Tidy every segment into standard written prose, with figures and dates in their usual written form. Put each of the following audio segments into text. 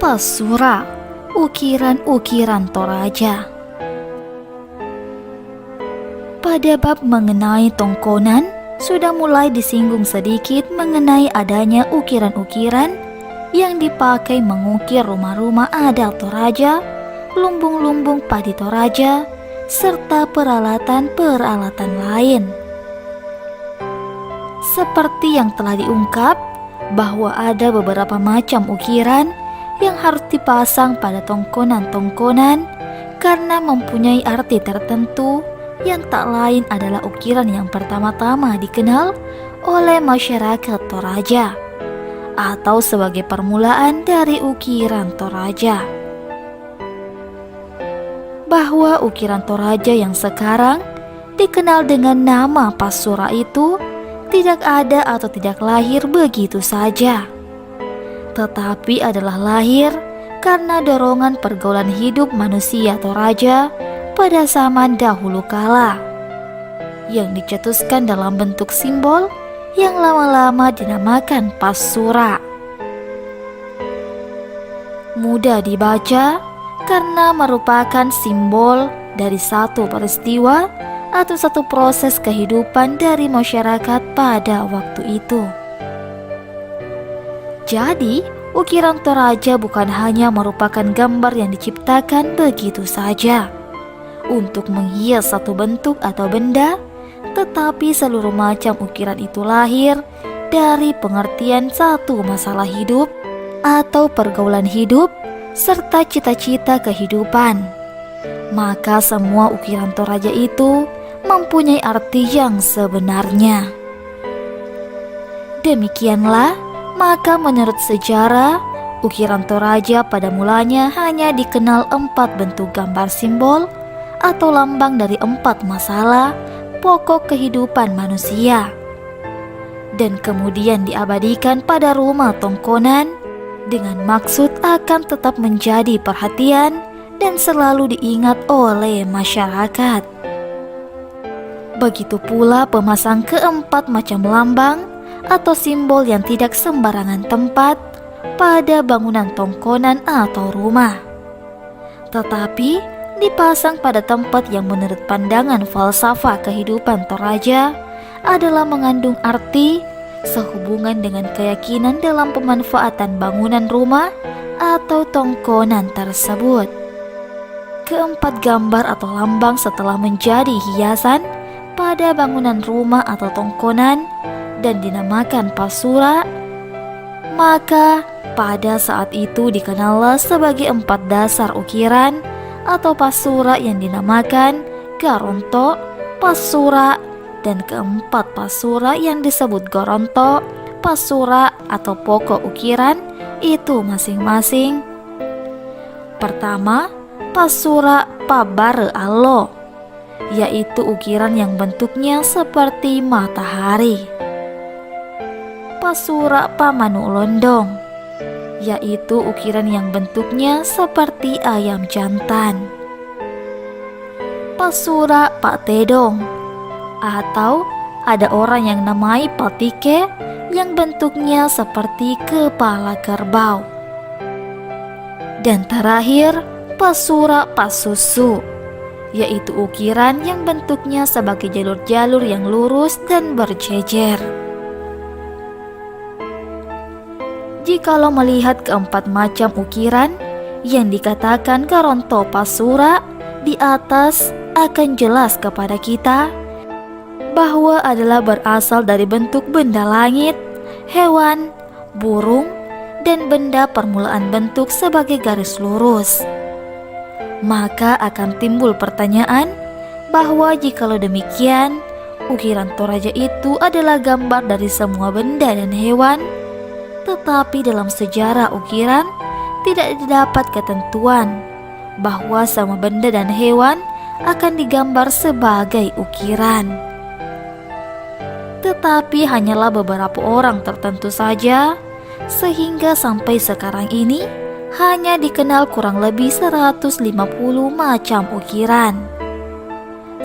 Pasura, ukiran-ukiran Toraja. Pada bab mengenai tongkonan, sudah mulai disinggung sedikit mengenai adanya ukiran-ukiran yang dipakai mengukir rumah-rumah adat Toraja, lumbung-lumbung padi Toraja, serta peralatan-peralatan lain. Seperti yang telah diungkap, bahwa ada beberapa macam ukiran yang harus dipasang pada tongkonan-tongkonan karena mempunyai arti tertentu yang tak lain adalah ukiran yang pertama-tama dikenal oleh masyarakat Toraja atau sebagai permulaan dari ukiran Toraja. Bahwa ukiran Toraja yang sekarang dikenal dengan nama Pasura itu tidak ada atau tidak lahir begitu saja, tetapi adalah lahir karena dorongan pergaulan hidup manusia Toraja pada zaman dahulu kala, yang dicetuskan dalam bentuk simbol yang lama-lama dinamakan Pasura. Mudah dibaca karena merupakan simbol dari satu peristiwa atau satu proses kehidupan dari masyarakat pada waktu itu. Jadi, ukiran Toraja bukan hanya merupakan gambar yang diciptakan begitu saja untuk menghias satu bentuk atau benda, tetapi seluruh macam ukiran itu lahir dari pengertian satu masalah hidup atau pergaulan hidup serta cita-cita kehidupan. Maka semua ukiran Toraja itu mempunyai arti yang sebenarnya. Demikianlah, maka menurut sejarah, ukiran Toraja pada mulanya hanya dikenal 4 bentuk gambar simbol atau lambang dari 4 masalah pokok kehidupan manusia, dan kemudian diabadikan pada rumah tongkonan dengan maksud akan tetap menjadi perhatian dan selalu diingat oleh masyarakat. Begitu pula pemasang keempat macam lambang atau simbol yang tidak sembarangan tempat pada bangunan tongkonan atau rumah, tetapi dipasang pada tempat yang menurut pandangan falsafah kehidupan Toraja adalah mengandung arti sehubungan dengan keyakinan dalam pemanfaatan bangunan rumah atau tongkonan tersebut. Keempat gambar atau lambang setelah menjadi hiasan pada bangunan rumah atau tongkonan dan dinamakan Pasura, maka pada saat itu dikenallah sebagai 4 dasar ukiran atau Pasura yang dinamakan Garonto, Pasura, dan keempat Pasura yang disebut Goronto, Pasura atau pokok ukiran itu masing-masing. Pertama, Pasura Pabare Allo, yaitu ukiran yang bentuknya seperti matahari. Pasura Pamanu Londong, yaitu ukiran yang bentuknya seperti ayam jantan. Pasura Pak Tedong, atau ada orang yang namai Patike yang bentuknya seperti kepala kerbau. Dan terakhir, Pasura Pasusu, yaitu ukiran yang bentuknya sebagai jalur-jalur yang lurus dan berjejer. Jikalau melihat keempat macam ukiran yang dikatakan Garonto Pasura di atas, akan jelas kepada kita bahwa adalah berasal dari bentuk benda langit, hewan, burung, dan benda permulaan bentuk sebagai garis lurus. Maka akan timbul pertanyaan bahwa jikalau demikian, ukiran Toraja itu adalah gambar dari semua benda dan hewan, tetapi dalam sejarah ukiran tidak didapat ketentuan bahwa semua benda dan hewan akan digambar sebagai ukiran. Tetapi hanyalah beberapa orang tertentu saja, sehingga sampai sekarang ini hanya dikenal kurang lebih 150 macam ukiran.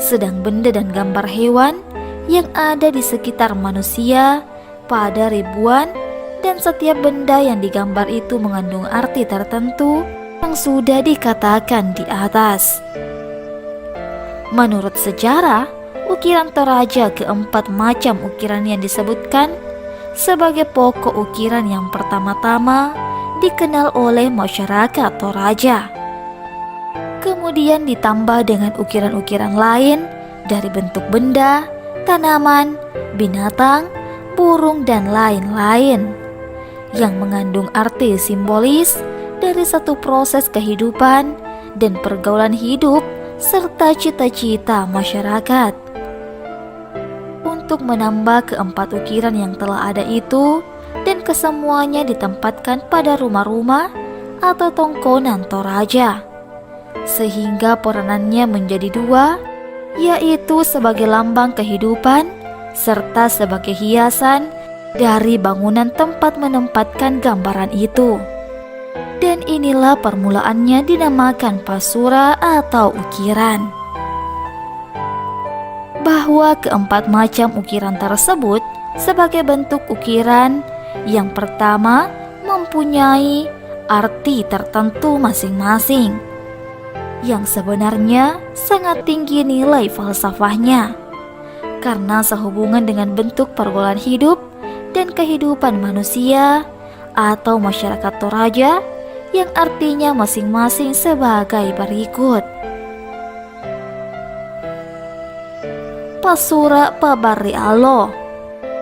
Sedang benda dan gambar hewan yang ada di sekitar manusia pada ribuan dan setiap benda yang digambar itu mengandung arti tertentu yang sudah dikatakan di atas. Menurut sejarah, ukiran Toraja keempat macam ukiran yang disebutkan sebagai pokok ukiran yang pertama-tama dikenal oleh masyarakat Toraja. Kemudian ditambah dengan ukiran-ukiran lain dari bentuk benda, tanaman, binatang, burung, dan lain-lain yang mengandung arti simbolis dari satu proses kehidupan dan pergaulan hidup serta cita-cita masyarakat. Untuk menambah keempat ukiran yang telah ada itu dan kesemuanya ditempatkan pada rumah-rumah atau tongkonan Toraja, sehingga peranannya menjadi dua, yaitu sebagai lambang kehidupan serta sebagai hiasan dari bangunan tempat menempatkan gambaran itu. Dan inilah permulaannya dinamakan pasura atau ukiran. Bahwa keempat macam ukiran tersebut sebagai bentuk ukiran yang pertama mempunyai arti tertentu masing-masing, yang sebenarnya sangat tinggi nilai falsafahnya, karena sehubungan dengan bentuk pergaulan hidup dan kehidupan manusia atau masyarakat Toraja yang artinya masing-masing sebagai berikut. Pasura Pabari Allo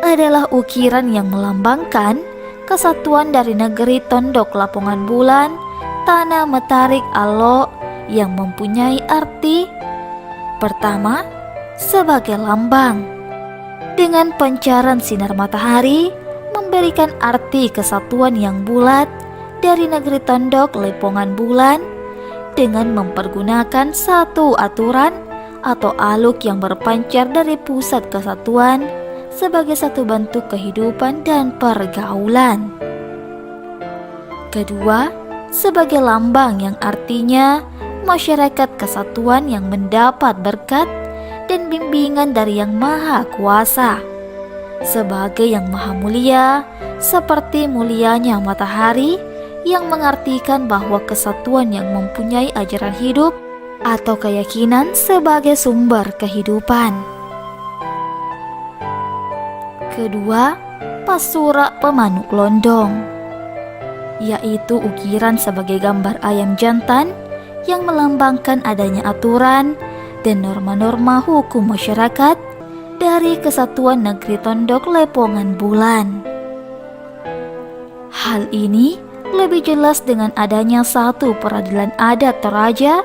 adalah ukiran yang melambangkan kesatuan dari negeri Tondok Lapongan Bulan, Tanah Metarik Allo, yang mempunyai arti pertama sebagai lambang dengan pancaran sinar matahari memberikan arti kesatuan yang bulat dari negeri Tondok Lepongan Bulan dengan mempergunakan satu aturan atau aluk yang berpancar dari pusat kesatuan sebagai satu bentuk kehidupan dan pergaulan. Kedua, sebagai lambang yang artinya masyarakat kesatuan yang mendapat berkat dan bimbingan dari Yang Maha Kuasa sebagai yang maha mulia, seperti mulianya matahari, yang mengartikan bahwa kesatuan yang mempunyai ajaran hidup atau keyakinan sebagai sumber kehidupan. Kedua, pasura pemanuk londong, yaitu ukiran sebagai gambar ayam jantan yang melambangkan adanya aturan dan norma-norma hukum masyarakat dari Kesatuan Negeri Tondok Lepongan Bulan. Hal ini lebih jelas dengan adanya satu peradilan adat Toraja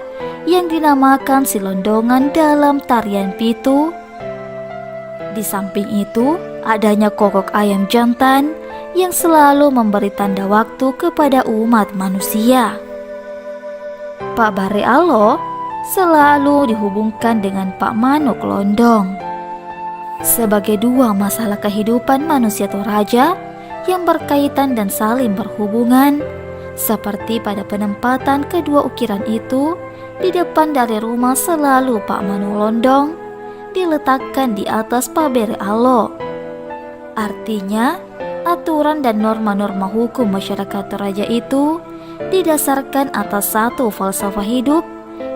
yang dinamakan Silondongan dalam tarian Pitu. Di samping itu, adanya kokok ayam jantan yang selalu memberi tanda waktu kepada umat manusia. Pak Bare Allo selalu dihubungkan dengan Pak Manuk Londong sebagai dua masalah kehidupan manusia Toraja yang berkaitan dan saling berhubungan, seperti pada penempatan kedua ukiran itu di depan dari rumah selalu Pak Manuk Londong diletakkan di atas Pak Bare Allo. Artinya, aturan dan norma-norma hukum masyarakat Toraja itu didasarkan atas satu falsafah hidup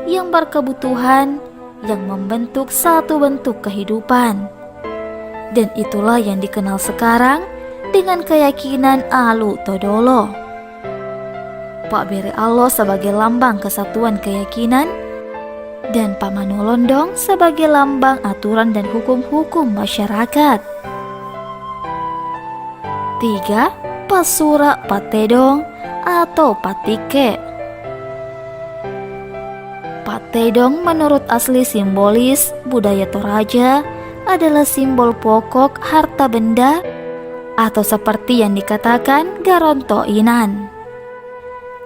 yang berkebutuhan yang membentuk satu bentuk kehidupan. Dan itulah yang dikenal sekarang dengan keyakinan Alu Todolo. Pak Bare Allo sebagai lambang kesatuan keyakinan dan Pak Manuk Londong sebagai lambang aturan dan hukum-hukum masyarakat. 3. Pasura Patedong atau Patike. Patedong menurut asli simbolis budaya Toraja adalah simbol pokok harta benda atau seperti yang dikatakan garontoinan.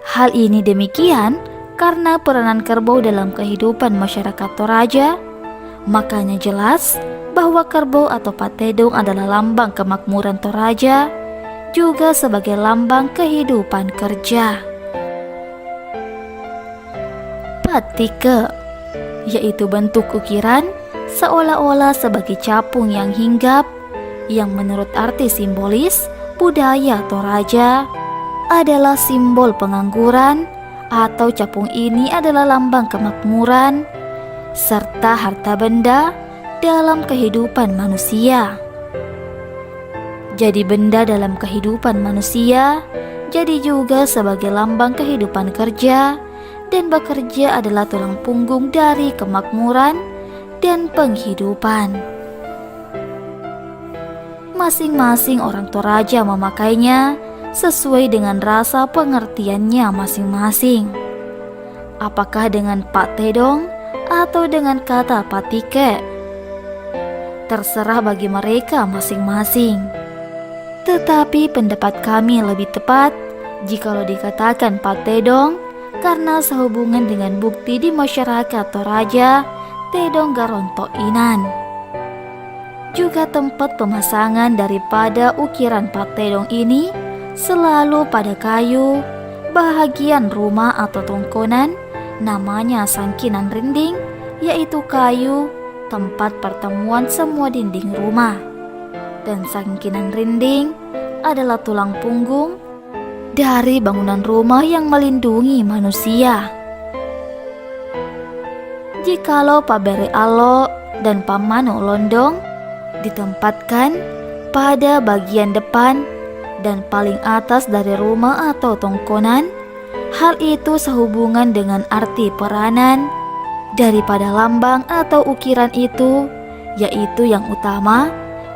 Hal ini demikian karena peranan kerbau dalam kehidupan masyarakat Toraja. Makanya jelas bahwa kerbau atau patedong adalah lambang kemakmuran Toraja, juga sebagai lambang kehidupan kerja. Patike, yaitu bentuk ukiran seolah-olah sebagai capung yang hinggap, yang menurut arti simbolis budaya Toraja adalah simbol pengangguran, atau capung ini adalah lambang kemakmuran serta harta benda dalam kehidupan manusia. Jadi benda dalam kehidupan manusia jadi juga sebagai lambang kehidupan kerja, dan bekerja adalah tulang punggung dari kemakmuran dan penghidupan. Masing-masing orang Toraja memakainya sesuai dengan rasa pengertiannya masing-masing. Apakah dengan Pak Tedong atau dengan kata Patike? Terserah bagi mereka masing-masing. Tetapi pendapat kami lebih tepat jikalau dikatakan Pak Tedong, karena sehubungan dengan bukti di masyarakat Toraja Tedong Garonto Inan. Juga tempat pemasangan daripada ukiran Pak Tedong ini selalu pada kayu, bahagian rumah atau tongkonan namanya sangkinan rinding, yaitu kayu tempat pertemuan semua dinding rumah. Dan sangkinan rinding adalah tulang punggung dari bangunan rumah yang melindungi manusia. Jikalau Pabere Alo dan Pamano Londong ditempatkan pada bagian depan dan paling atas dari rumah atau tongkonan, hal itu sehubungan dengan arti peranan daripada lambang atau ukiran itu, yaitu yang utama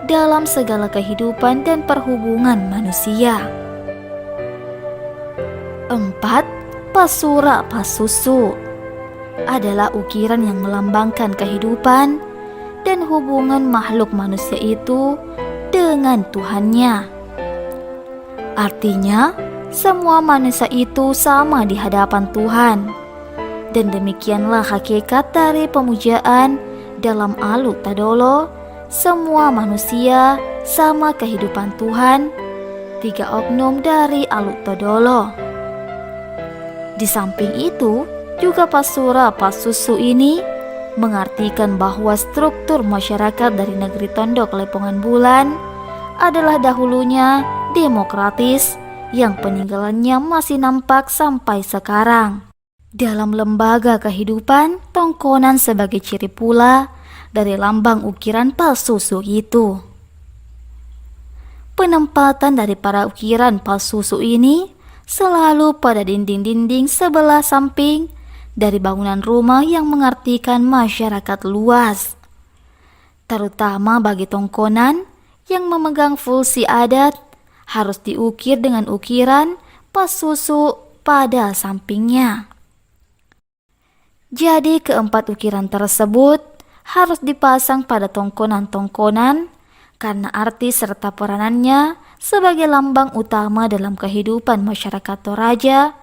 dalam segala kehidupan dan perhubungan manusia. 4. Pasura Pasusu adalah ukiran yang melambangkan kehidupan dan hubungan makhluk manusia itu dengan Tuhannya. Artinya, semua manusia itu sama di hadapan Tuhan. Dan demikianlah hakikat dari pemujaan dalam Alu Tadolo. Semua manusia sama kehidupan Tuhan. 3 oknum dari Alu Tadolo. Di samping itu, juga Pasura Pasusu ini mengartikan bahwa struktur masyarakat dari negeri Tondok Lepongan Bulan adalah dahulunya demokratis yang peninggalannya masih nampak sampai sekarang. Dalam lembaga kehidupan, tongkonan sebagai ciri pula dari lambang ukiran Pasusu itu. Penempatan dari para ukiran Pasusu ini selalu pada dinding-dinding sebelah samping dari bangunan rumah yang mengartikan masyarakat luas, terutama bagi tongkonan yang memegang fungsi adat harus diukir dengan ukiran Pasusu pada sampingnya. Jadi keempat ukiran tersebut harus dipasang pada tongkonan-tongkonan karena arti serta peranannya sebagai lambang utama dalam kehidupan masyarakat Toraja,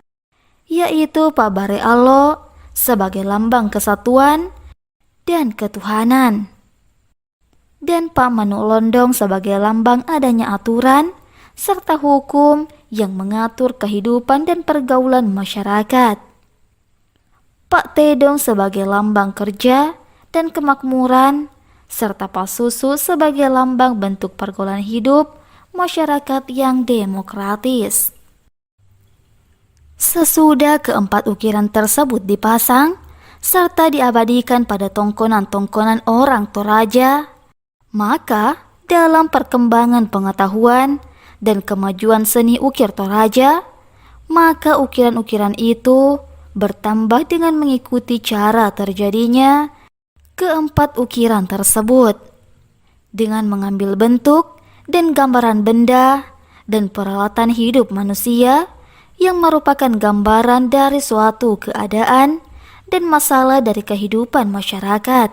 yaitu Pabare Alo sebagai lambang kesatuan dan ketuhanan, dan Pamano Londong sebagai lambang adanya aturan serta hukum yang mengatur kehidupan dan pergaulan masyarakat. Pak Tedong sebagai lambang kerja dan kemakmuran, serta Pasusu sebagai lambang bentuk pergaulan hidup masyarakat yang demokratis. Sesudah keempat ukiran tersebut dipasang serta diabadikan pada tongkonan-tongkonan orang Toraja, maka dalam perkembangan pengetahuan dan kemajuan seni ukir Toraja, maka ukiran-ukiran itu bertambah dengan mengikuti cara terjadinya keempat ukiran tersebut, dengan mengambil bentuk dan gambaran benda dan peralatan hidup manusia yang merupakan gambaran dari suatu keadaan dan masalah dari kehidupan masyarakat,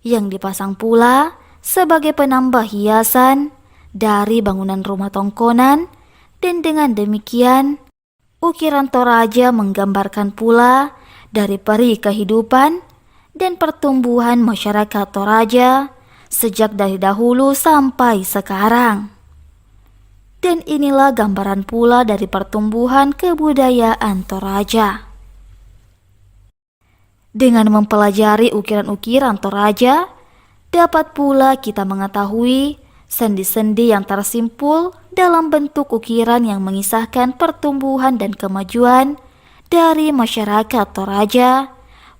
yang dipasang pula sebagai penambah hiasan dari bangunan rumah tongkonan. Dan dengan demikian, ukiran Toraja menggambarkan pula dari peri kehidupan dan pertumbuhan masyarakat Toraja sejak dari dahulu sampai sekarang. Dan inilah gambaran pula dari pertumbuhan kebudayaan Toraja. Dengan mempelajari ukiran-ukiran Toraja, dapat pula kita mengetahui Sendi-sendi yang tersimpul dalam bentuk ukiran yang mengisahkan pertumbuhan dan kemajuan dari masyarakat Toraja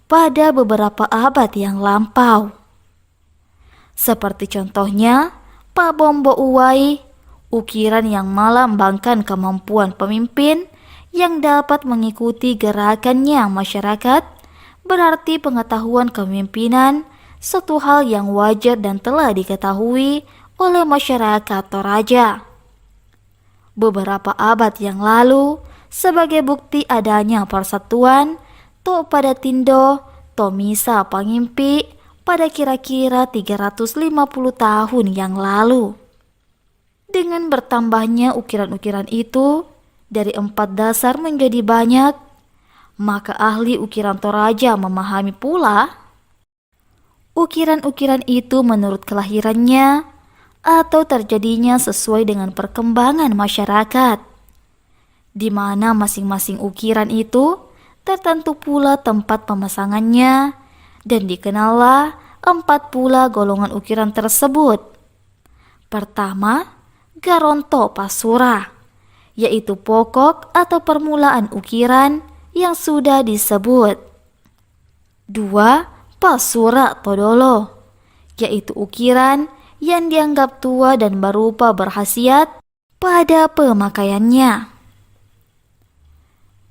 pada beberapa abad yang lampau. Seperti contohnya Pak Bombo Uwai, ukiran yang melambangkan kemampuan pemimpin yang dapat mengikuti gerakannya masyarakat, berarti pengetahuan kepemimpinan suatu hal yang wajar dan telah diketahui oleh masyarakat Toraja. Beberapa abad yang lalu, sebagai bukti adanya persatuan, To pada Tindo, To Misa Pangimpi pada kira-kira 350 tahun yang lalu. Dengan bertambahnya ukiran-ukiran itu dari 4 dasar menjadi banyak, maka ahli ukiran Toraja memahami pula ukiran-ukiran itu menurut kelahirannya atau terjadinya sesuai dengan perkembangan masyarakat, di mana masing-masing ukiran itu tertentu pula tempat pemasangannya, dan dikenallah 4 pula golongan ukiran tersebut. Pertama, Garonto Pasura, yaitu pokok atau permulaan ukiran yang sudah disebut. 2. Pasura Todolo, yaitu ukiran yang dianggap tua dan berupa berkhasiat pada pemakaiannya.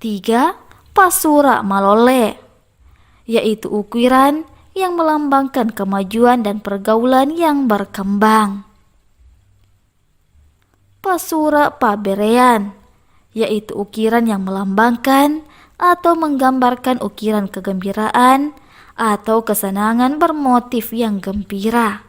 3. Pasura Malole, yaitu ukiran yang melambangkan kemajuan dan pergaulan yang berkembang. Pasura Paberean, yaitu ukiran yang melambangkan atau menggambarkan ukiran kegembiraan atau kesenangan bermotif yang gembira.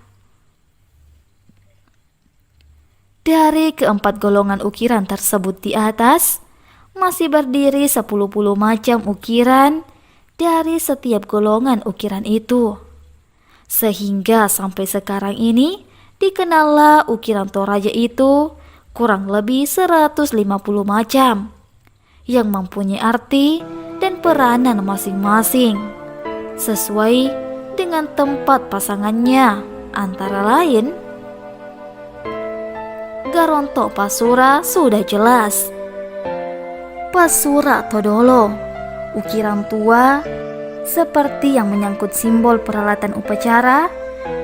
Dari keempat golongan ukiran tersebut di atas, masih berdiri 10 macam ukiran dari setiap golongan ukiran itu. Sehingga sampai sekarang ini dikenallah ukiran Toraja itu kurang lebih 150 macam yang mempunyai arti dan peranan masing-masing sesuai dengan tempat pasangannya, antara lain Garonto Pasura sudah jelas. Pasura Todolo, ukiran tua seperti yang menyangkut simbol peralatan upacara,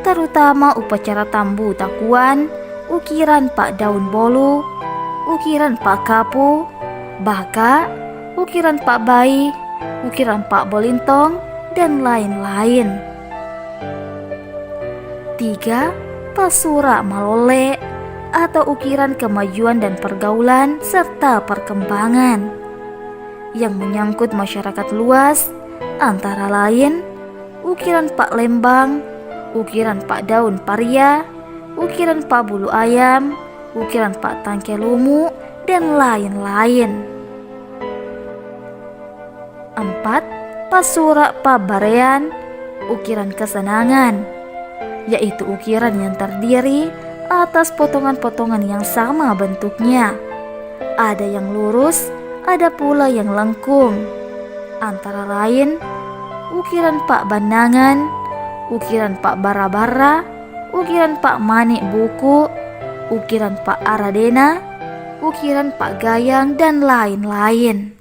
terutama upacara tambu takuan, ukiran Pak Daun Bolu, ukiran Pak Kapu, Baka, ukiran Pak Bayi, ukiran Pak Bolintong, dan lain-lain. 3. Pasura Malole, atau ukiran kemajuan dan pergaulan serta perkembangan yang menyangkut masyarakat luas, antara lain ukiran Pak Lembang, ukiran Pak Daun Paria, ukiran Pak Bulu Ayam, ukiran Pak Tangke Lumu, dan lain-lain. 4. Pasura Pabarean, ukiran kesenangan, yaitu ukiran yang terdiri atas potongan-potongan yang sama bentuknya. Ada yang lurus, ada pula yang lengkung. Antara lain ukiran Pak Bandangan, ukiran Pak Bara-bara, ukiran Pak Manik Buku, ukiran Pak Aradena, ukiran Pak Gayang, dan lain-lain.